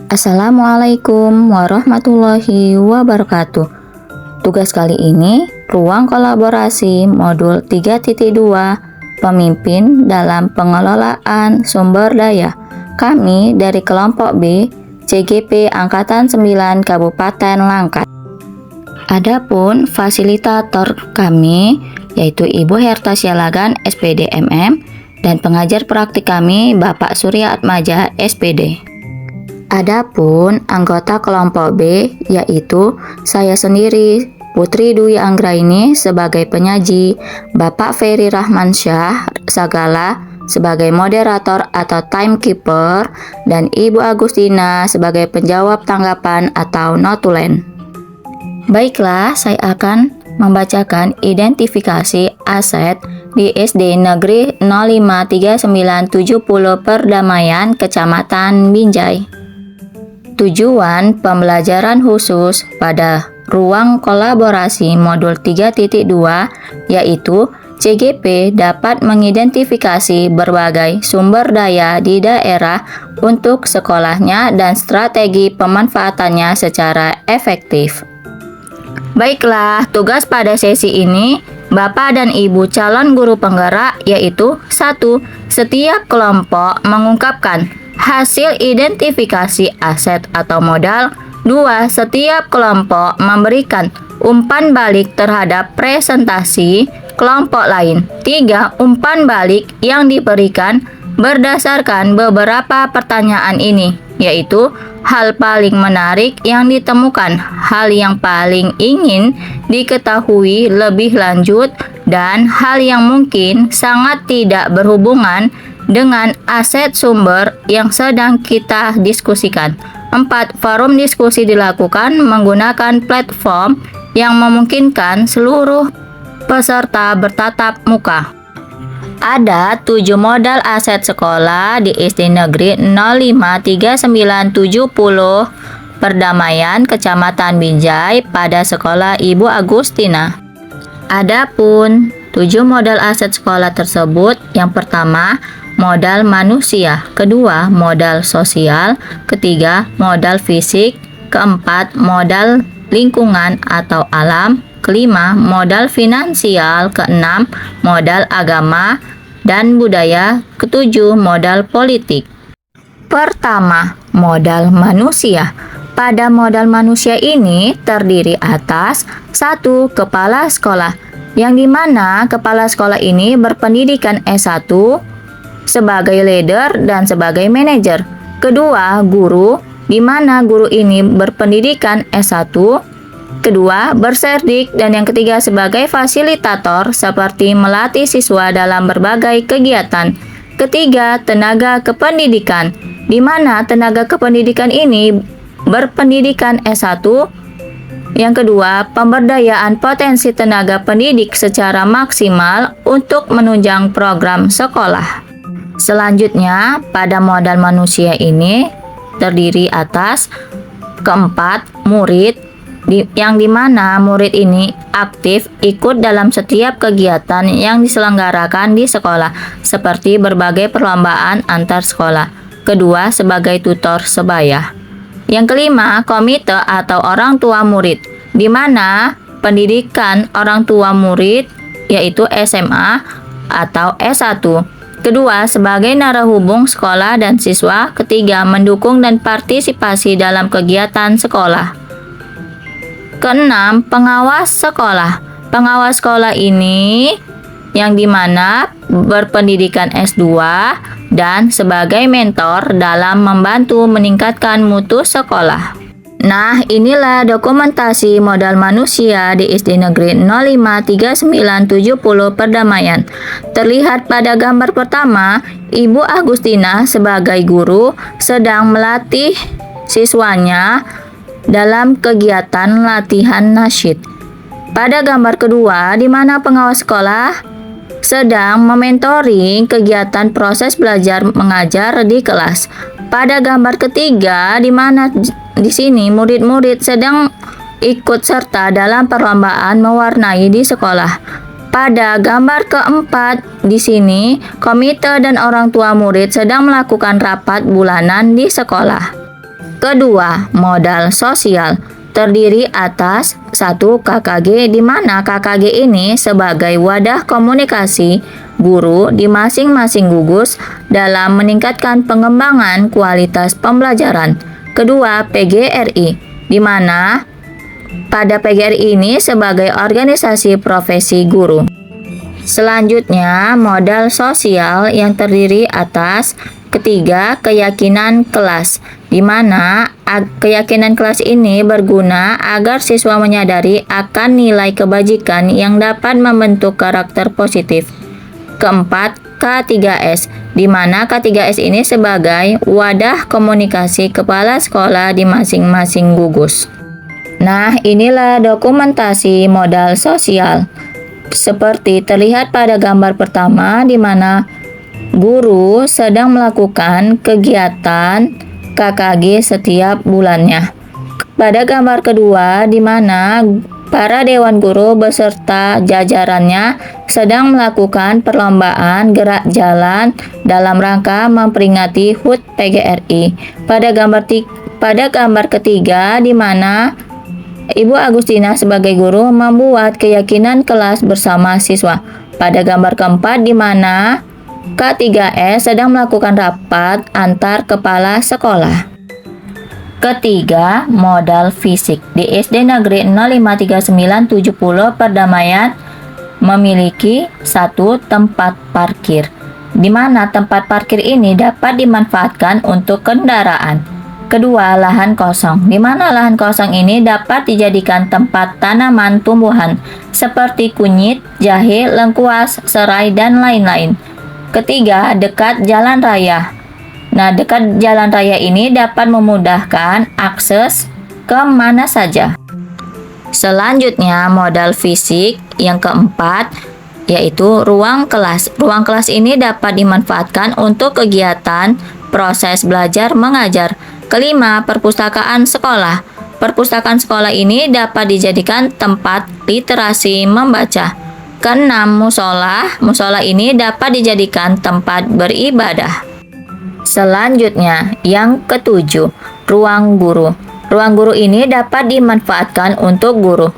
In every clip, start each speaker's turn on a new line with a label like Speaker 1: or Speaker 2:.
Speaker 1: Assalamualaikum warahmatullahi wabarakatuh. Tugas kali ini, ruang kolaborasi modul 3.2, pemimpin dalam pengelolaan sumber daya. Kami dari kelompok B, CGP Angkatan 9 Kabupaten Langkat. Adapun fasilitator kami, yaitu Ibu Hertasya Lagan, SPD MM, dan pengajar praktik kami, Bapak Surya Atmaja, SPD. Adapun anggota kelompok B, yaitu saya sendiri, Putri Dwi Anggraini sebagai penyaji, Bapak Ferry Rahmansyah Sagala sebagai moderator atau timekeeper, dan Ibu Agustina sebagai penjawab tanggapan atau notulen. Baiklah, saya akan membacakan identifikasi aset di SD Negeri 053970 Perdamaian, Kecamatan Binjai. Tujuan pembelajaran khusus pada ruang kolaborasi modul 3.2 yaitu CGP dapat mengidentifikasi berbagai sumber daya di daerah untuk sekolahnya dan strategi pemanfaatannya secara efektif. Baiklah, tugas pada sesi ini Bapak dan Ibu calon guru penggerak yaitu 1. Setiap kelompok mengungkapkan hasil identifikasi aset atau modal. 2. Setiap kelompok memberikan umpan balik terhadap presentasi kelompok lain. 3. Umpan balik yang diberikan berdasarkan beberapa pertanyaan ini, yaitu hal paling menarik yang ditemukan, hal yang paling ingin diketahui lebih lanjut, dan hal yang mungkin sangat tidak berhubungan dengan aset sumber yang sedang kita diskusikan. 4. Forum diskusi dilakukan menggunakan platform yang memungkinkan seluruh peserta bertatap muka. Ada 7 modal aset sekolah di SD Negeri 053970 Perdamaian, Kecamatan Binjai pada sekolah Ibu Agustina. Adapun 7 modal aset sekolah tersebut, yang pertama modal manusia, kedua modal sosial, ketiga modal fisik, keempat modal lingkungan atau alam, kelima modal finansial, keenam modal agama dan budaya, ketujuh modal politik. Pertama, modal manusia. Pada modal manusia ini terdiri atas 1. Kepala sekolah, yang dimana kepala sekolah ini berpendidikan S1 sebagai leader dan sebagai manajer. Kedua, guru, di mana guru ini berpendidikan S1. Kedua, berserdik, dan yang ketiga sebagai fasilitator seperti melatih siswa dalam berbagai kegiatan. Ketiga, tenaga kependidikan, di mana tenaga kependidikan ini berpendidikan S1. Yang kedua, pemberdayaan potensi tenaga pendidik secara maksimal untuk menunjang program sekolah. Selanjutnya, pada modal manusia ini terdiri atas keempat, murid, yang dimana murid ini aktif ikut dalam setiap kegiatan yang diselenggarakan di sekolah, seperti berbagai perlombaan antar sekolah. Kedua, sebagai tutor sebaya. Yang kelima, komite atau orang tua murid, di mana pendidikan orang tua murid yaitu SMA atau S1. Kedua, sebagai narahubung sekolah dan siswa. Ketiga, mendukung dan partisipasi dalam kegiatan sekolah. Keenam, pengawas sekolah. Pengawas sekolah ini yang dimana berpendidikan S2 dan sebagai mentor dalam membantu meningkatkan mutu sekolah. Nah, inilah dokumentasi modal manusia di SD Negeri 053970 Perdamaian. Terlihat pada gambar pertama, Ibu Agustina sebagai guru sedang melatih siswanya dalam kegiatan latihan nasyid. Pada gambar kedua, di mana pengawas sekolah sedang mementoring kegiatan proses belajar mengajar di kelas. Pada gambar ketiga, di mana di sini murid-murid sedang ikut serta dalam perlombaan mewarnai di sekolah. Pada gambar keempat, di sini komite dan orang tua murid sedang melakukan rapat bulanan di sekolah. Kedua, modal sosial terdiri atas 1. KKG, di mana KKG ini sebagai wadah komunikasi guru di masing-masing gugus dalam meningkatkan pengembangan kualitas pembelajaran. Kedua, PGRI, di mana pada PGRI ini sebagai organisasi profesi guru. Selanjutnya, modal sosial yang terdiri atas ketiga, keyakinan kelas, di mana keyakinan kelas ini berguna agar siswa menyadari akan nilai kebajikan yang dapat membentuk karakter positif. Keempat, K3S, di mana K3S ini sebagai wadah komunikasi kepala sekolah di masing-masing gugus. Nah, inilah dokumentasi modal sosial. Seperti terlihat pada gambar pertama, di mana guru sedang melakukan kegiatan KKG setiap bulannya. Pada gambar kedua, di mana para dewan guru beserta jajarannya sedang melakukan perlombaan gerak jalan dalam rangka memperingati HUT PGRI. Pada gambar ketiga, di mana Ibu Agustina sebagai guru membuat keyakinan kelas bersama siswa. Pada gambar keempat, di mana K3S sedang melakukan rapat antar kepala sekolah. Ketiga, modal fisik. Di SD Negeri 053970 Perdamaian memiliki 1. Tempat parkir, di mana tempat parkir ini dapat dimanfaatkan untuk kendaraan. Kedua, lahan kosong, di mana lahan kosong ini dapat dijadikan tempat tanaman tumbuhan seperti kunyit, jahe, lengkuas, serai, dan lain-lain. Ketiga, dekat jalan raya. Nah, dekat jalan raya ini dapat memudahkan akses ke mana saja. Selanjutnya, modal fisik yang keempat, yaitu ruang kelas. Ruang kelas ini dapat dimanfaatkan untuk kegiatan proses belajar mengajar. Kelima, perpustakaan sekolah. Perpustakaan sekolah ini dapat dijadikan tempat literasi membaca. Keenam, musola. Musola ini dapat dijadikan tempat beribadah. Selanjutnya, yang ketujuh, ruang guru. Ruang guru ini dapat dimanfaatkan untuk guru.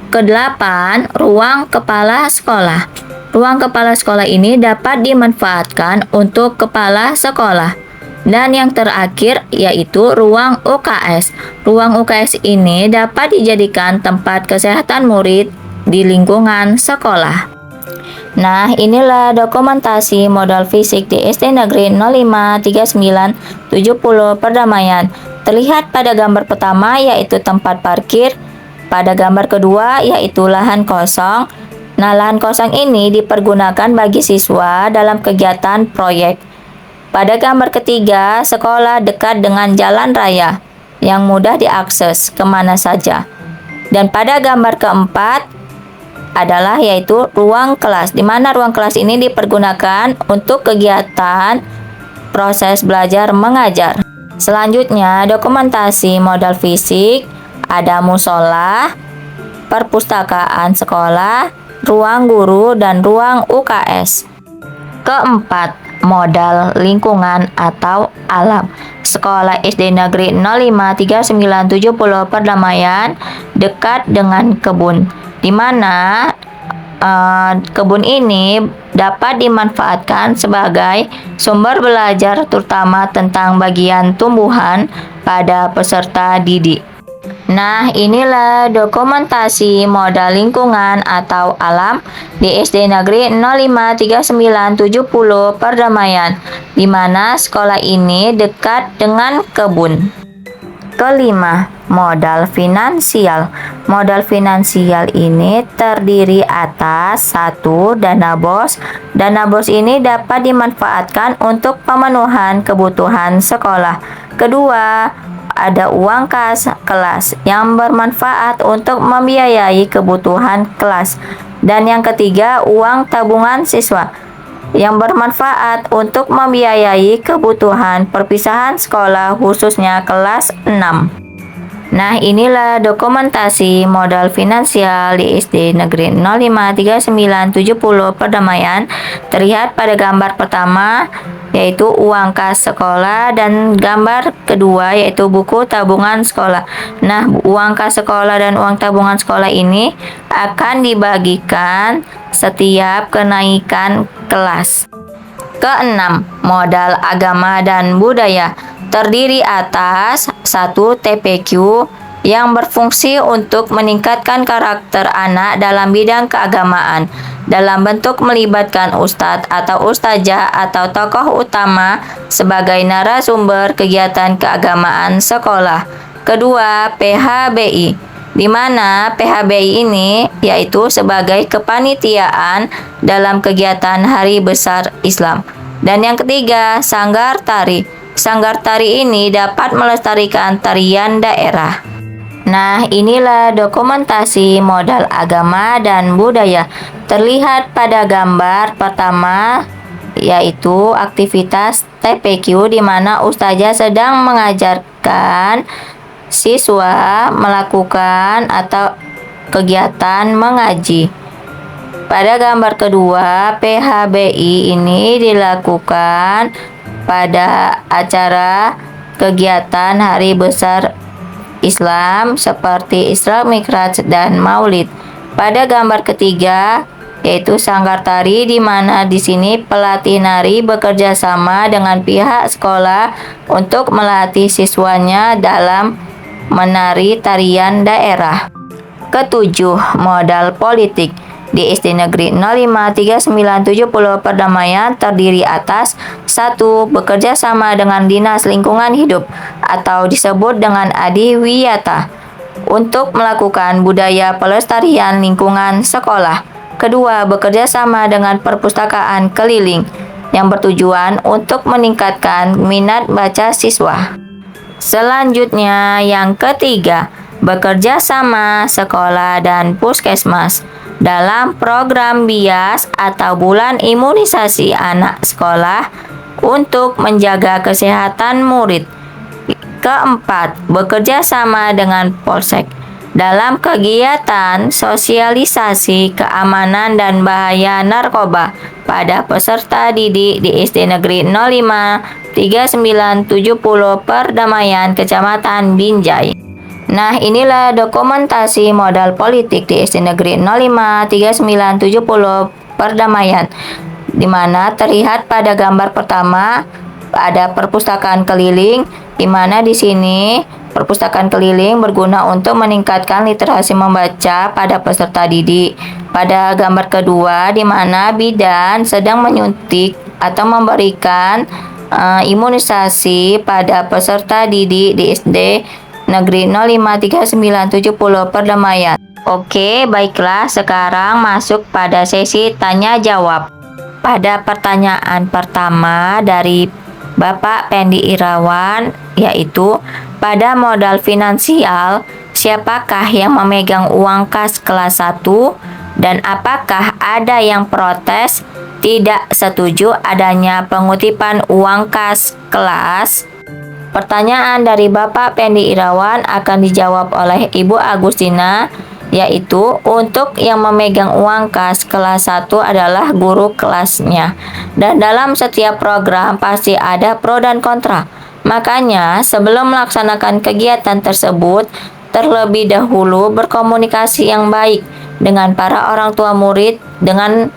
Speaker 1: Kedelapan, ruang kepala sekolah. Ruang kepala sekolah ini dapat dimanfaatkan untuk kepala sekolah. Dan yang terakhir yaitu ruang UKS. Ruang UKS ini dapat dijadikan tempat kesehatan murid di lingkungan sekolah. Nah, inilah dokumentasi modal fisik di SD Negeri 053970 Perdamaian. Terlihat pada gambar pertama yaitu tempat parkir, pada gambar kedua yaitu lahan kosong. Nah, lahan kosong ini dipergunakan bagi siswa dalam kegiatan proyek. Pada gambar ketiga, sekolah dekat dengan jalan raya yang mudah diakses kemana saja. Dan pada gambar keempat adalah yaitu ruang kelas, di mana ruang kelas ini dipergunakan untuk kegiatan proses belajar mengajar. Selanjutnya, dokumentasi modal fisik, ada musola, perpustakaan sekolah, ruang guru, dan ruang UKS. Keempat, modal lingkungan atau alam. Sekolah SD Negeri 053970 Perdamaian dekat dengan kebun, di mana kebun ini dapat dimanfaatkan sebagai sumber belajar terutama tentang bagian tumbuhan pada peserta didik. Nah, inilah dokumentasi modal lingkungan atau alam di SD Negeri 053970 Perdamaian, di mana sekolah ini dekat dengan kebun. Kelima, modal finansial. Modal finansial ini terdiri atas 1. Dana BOS. Dana BOS ini dapat dimanfaatkan untuk pemenuhan kebutuhan sekolah. Kedua, ada uang kas kelas yang bermanfaat untuk membiayai kebutuhan kelas. Dan yang ketiga, uang tabungan siswa yang bermanfaat untuk membiayai kebutuhan perpisahan sekolah khususnya kelas 6. Nah, inilah dokumentasi modal finansial di SD Negeri 053970 Perdamaian. Terlihat pada gambar pertama yaitu uang kas sekolah dan gambar kedua yaitu buku tabungan sekolah. Nah, uang kas sekolah dan uang tabungan sekolah ini akan dibagikan setiap kenaikan kelas. Keenam, modal agama dan budaya terdiri atas 1 TPQ yang berfungsi untuk meningkatkan karakter anak dalam bidang keagamaan dalam bentuk melibatkan ustadz atau ustazah atau tokoh utama sebagai narasumber kegiatan keagamaan sekolah. Kedua, PHBI, di mana PHBI ini yaitu sebagai kepanitiaan dalam kegiatan Hari Besar Islam. Dan yang ketiga, sanggar tari. Sanggar tari ini dapat melestarikan tarian daerah. Nah, inilah dokumentasi modal agama dan budaya. Terlihat pada gambar pertama yaitu aktivitas TPQ di mana ustazah sedang mengajarkan siswa melakukan atau kegiatan mengaji. Pada gambar kedua, PHBI ini dilakukan pada acara kegiatan Hari Besar Islam seperti Isra Mikraj dan Maulid. Pada gambar ketiga yaitu sanggar tari di mana di sini pelatih nari bekerja sama dengan pihak sekolah untuk melatih siswanya dalam menari tarian daerah. Ketujuh, modal politik. Di SD Negeri 053970 Perdamaian terdiri atas 1. Bekerja sama dengan Dinas Lingkungan Hidup atau disebut dengan Adiwiyata untuk melakukan budaya pelestarian lingkungan sekolah. Kedua, bekerja sama dengan perpustakaan keliling yang bertujuan untuk meningkatkan minat baca siswa. Selanjutnya, yang ketiga, bekerja sama sekolah dan puskesmas dalam program BIAS atau Bulan Imunisasi Anak Sekolah untuk menjaga kesehatan murid. Keempat, bekerja sama dengan Polsek dalam kegiatan sosialisasi keamanan dan bahaya narkoba pada peserta didik di SD Negeri 053970 Perdamaian, Kecamatan Binjai. Nah, inilah dokumentasi modal politik di SD Negeri 053970 Perdamaian, di mana terlihat pada gambar pertama ada perpustakaan keliling, di mana di sini perpustakaan keliling berguna untuk meningkatkan literasi membaca pada peserta didik. Pada gambar kedua, di mana bidan sedang menyuntik atau memberikan imunisasi pada peserta didik di SD Negeri 053970 Perdamaian. Oke, baiklah, sekarang masuk pada sesi tanya jawab. Pada pertanyaan pertama dari Bapak Pendi Irawan, yaitu pada modal finansial, siapakah yang memegang uang kas kelas 1 dan apakah ada yang protes tidak setuju adanya pengutipan uang kas kelas? Pertanyaan dari Bapak Pendi Irawan akan dijawab oleh Ibu Agustina, yaitu untuk yang memegang uang kas kelas 1 adalah guru kelasnya. Dan dalam setiap program pasti ada pro dan kontra. Makanya sebelum melaksanakan kegiatan tersebut, terlebih dahulu berkomunikasi yang baik dengan para orang tua murid dengan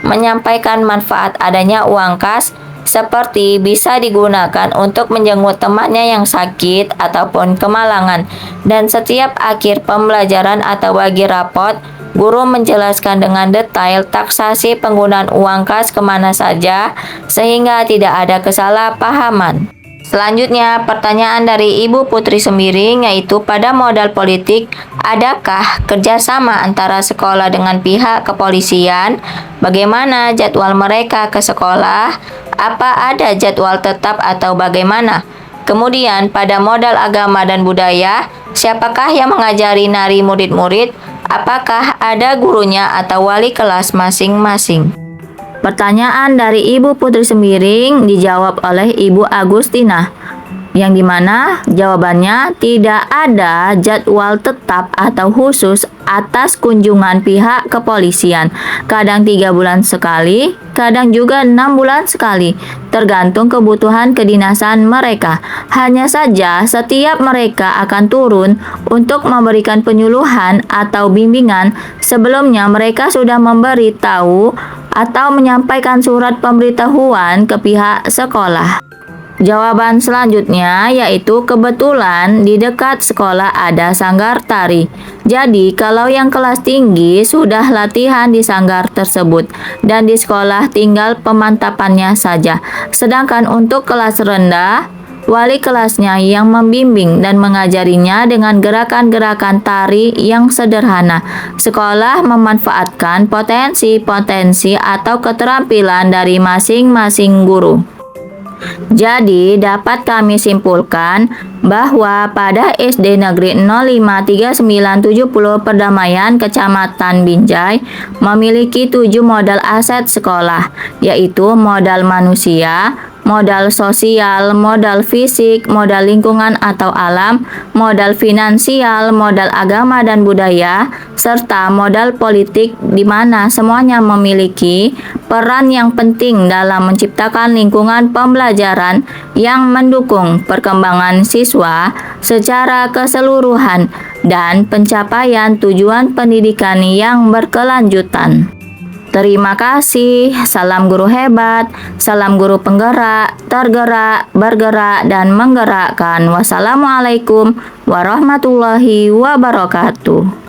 Speaker 1: menyampaikan manfaat adanya uang kas, seperti bisa digunakan untuk menjenguk temannya yang sakit ataupun kemalangan. Dan setiap akhir pembelajaran atau bagi rapot, guru menjelaskan dengan detail taksasi penggunaan uang kas kemana saja sehingga tidak ada kesalahpahaman. Selanjutnya, pertanyaan dari Ibu Putri Sembiring, yaitu pada modal politik, adakah kerjasama antara sekolah dengan pihak kepolisian? Bagaimana jadwal mereka ke sekolah? Apa ada jadwal tetap atau bagaimana? Kemudian, pada modal agama dan budaya, siapakah yang mengajari nari murid-murid? Apakah ada gurunya atau wali kelas masing-masing? Pertanyaan dari Ibu Putri Sembiring dijawab oleh Ibu Agustina. Yang dimana jawabannya tidak ada jadwal tetap atau khusus atas kunjungan pihak kepolisian. Kadang 3 bulan sekali, kadang juga 6 bulan sekali, tergantung kebutuhan kedinasan mereka. Hanya saja setiap mereka akan turun untuk memberikan penyuluhan atau bimbingan. Sebelumnya mereka sudah memberi tahu atau menyampaikan surat pemberitahuan ke pihak sekolah. Jawaban selanjutnya yaitu kebetulan di dekat sekolah ada sanggar tari. Jadi kalau yang kelas tinggi sudah latihan di sanggar tersebut dan di sekolah tinggal pemantapannya saja. Sedangkan untuk kelas rendah, wali kelasnya yang membimbing dan mengajarinya dengan gerakan-gerakan tari yang sederhana. Sekolah memanfaatkan potensi-potensi atau keterampilan dari masing-masing guru. Jadi dapat kami simpulkan bahwa pada SD Negeri 053970 Perdamaian Kecamatan Binjai memiliki 7 modal aset sekolah, yaitu modal manusia, modal sosial, modal fisik, modal lingkungan atau alam, modal finansial, modal agama dan budaya, serta modal politik, di mana semuanya memiliki peran yang penting dalam menciptakan lingkungan pembelajaran yang mendukung perkembangan siswa secara keseluruhan dan pencapaian tujuan pendidikan yang berkelanjutan. Terima kasih. Salam guru hebat, salam guru penggerak, tergerak, bergerak, dan menggerakkan. Wassalamualaikum warahmatullahi wabarakatuh.